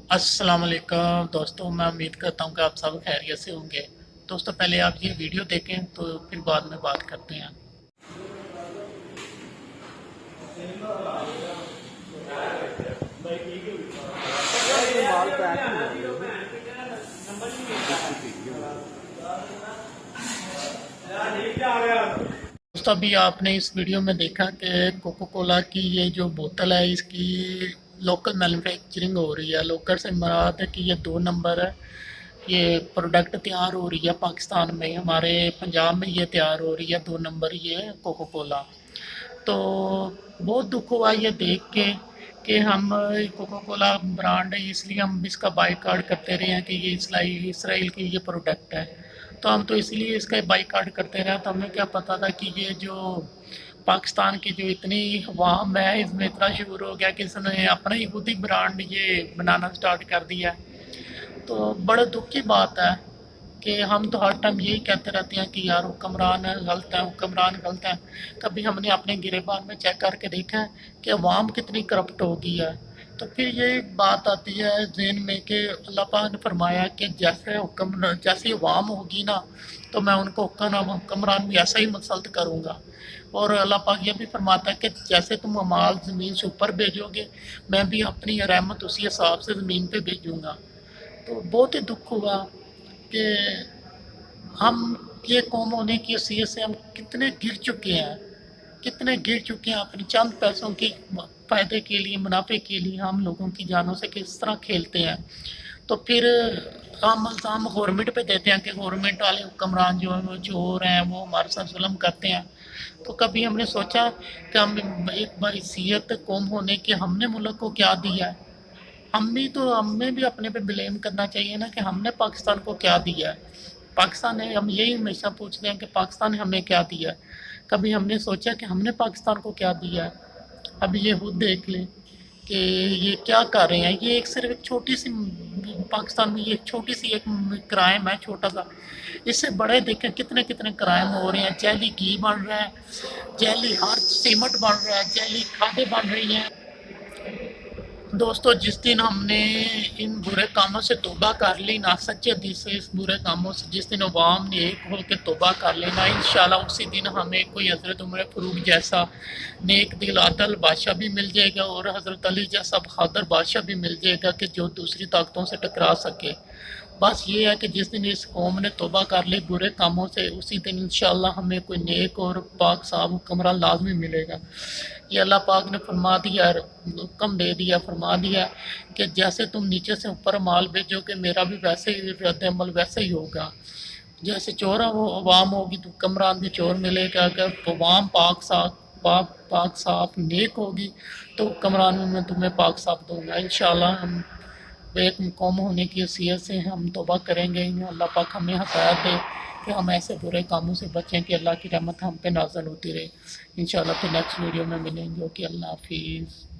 अस्सलाम वालेकुम दोस्तों, मैं उम्मीद करता हूँ कि आप सब खैरियत से होंगे। दोस्तों, पहले आप ये वीडियो देखें तो फिर बाद में बात करते हैं। माल पैक नहीं हुआ दोस्तों, अभी आपने इस वीडियो में देखा कि कोको कोला की ये जो बोतल है, इसकी लोकल मैन्युफैक्चरिंग हो रही है। लोकल से मुराद है कि ये 2 नंबर है। ये प्रोडक्ट तैयार हो रही है पाकिस्तान में, हमारे पंजाब में ये तैयार हो रही है 2 नंबर ये कोको कोला। तो बहुत दुख हुआ ये देख के कि हम कोको कोला ब्रांड है इसलिए हम इसका बाइकाट करते रहे हैं कि ये इसराइल की ये प्रोडक्ट है। तो हम तो इसलिए इसका बाइकाट करते रहे, तो हमें क्या पता था कि ये जो पाकिस्तान की जो इतनी अवाम है इसमें इतना शुरू हो गया कि इसने अपना ही खुद ही ब्रांड ये बनाना स्टार्ट कर दिया है। तो बड़े दुख की बात है कि हम तो हर टाइम यही कहते रहते हैं कि यार हुक्मरान गलत है, हुक्मरान गलत है। कभी हमने अपने गिरेबान में चेक करके देखा है कि अवाम कितनी करप्ट हो गई है। तो फिर ये बात आती है ज़हन में कि अल्लाह पाक ने फरमाया कि जैसी अवाम होगी ना, तो मैं उनको हुक्मरान भी ऐसा ही मुसल्लत करूँगा। और अल्लाह पाक ये भी फरमाता है कि जैसे तुम अमाल ज़मीन से ऊपर भेजोगे, मैं भी अपनी रहमत उसी हिसाब से ज़मीन पे भेजूँगा। तो बहुत ही दुख हुआ कि हम ये कौम होने की हैसियत से हम कितने गिर चुके हैं, कितने गिर चुके हैं अपने चंद पैसों के फ़ायदे के लिए, मुनाफे के लिए हम लोगों की जानों से किस तरह खेलते हैं। तो फिर हम इल्ज़ाम गवर्नमेंट पे देते हैं कि गवर्नमेंट वाले हुक्मरान जो हैं वो चोर हैं, वो हमारे साथ जुल्म करते हैं। तो कभी हमने सोचा कि हम एक बाहैसियत कौम होने के हमने मुल्क को क्या दिया है। हमें भी अपने पे ब्लेम करना चाहिए ना कि हमने पाकिस्तान को क्या दिया है। पाकिस्तान ने हम यही हमेशा पूछते हैं कि पाकिस्तान ने हमें क्या दिया है। कभी हमने सोचा कि हमने पाकिस्तान को क्या दिया है। अब ये खुद देख लें कि ये क्या कर रहे हैं। ये एक सिर्फ एक छोटी सी पाकिस्तान में ये छोटी सी एक क्राइम है, छोटा सा। इससे बड़े देखें कितने कितने क्राइम हो रहे हैं। जैली घी बन रहा है, जैली हर सीमेंट बन रहा है, जैली खादें बन रही हैं। दोस्तों, जिस दिन हमने इन बुरे कामों से तौबा कर ली ना, सच्चे दिल से इस बुरे कामों से जिस दिन अवाम ने एक हो के तौबा कर लेना, इंशाल्लाह उसी दिन हमें कोई हज़रत उमर फ़ारूक जैसा नेक दिल आदल बादशाह भी मिल जाएगा और हज़रत अली जैसा बहादुर बादशाह भी मिल जाएगा कि जो दूसरी ताकतों से टकरा सके। बस ये है कि जिस दिन इस कौम ने तौबा कर ली बुरे कामों से, उसी दिन इंशाल्लाह हमें कोई नेक और पाक साहब हुक्मरान लाजमी मिलेगा। ये अल्लाह पाक ने फरमा दिया, हुक्म दे दिया, फरमा दिया कि जैसे तुम नीचे से ऊपर माल भेजोगे, मेरा भी वैसे ही रद्द अमल वैसे ही होगा। जैसे चोर वो अवाम होगी तो हुक्मरान भी चोर मिलेगा। अगर अवाम पाक साफ नेक होगी तो हुक्मरान में मैं तुम्हें पाक साफ दूंगा। इंशाल्लाह हम एक कौम होने की हैसियत से हम तौबा करेंगे। अल्लाह पाक हमें हिदायत दे कि हम ऐसे बुरे कामों से बचें कि अल्लाह की रहमत हम पे नाज़िल होती रहे। इंशाल्लाह फिर नेक्स्ट वीडियो में मिलेंगे। ओके, अल्लाह हाफिज़।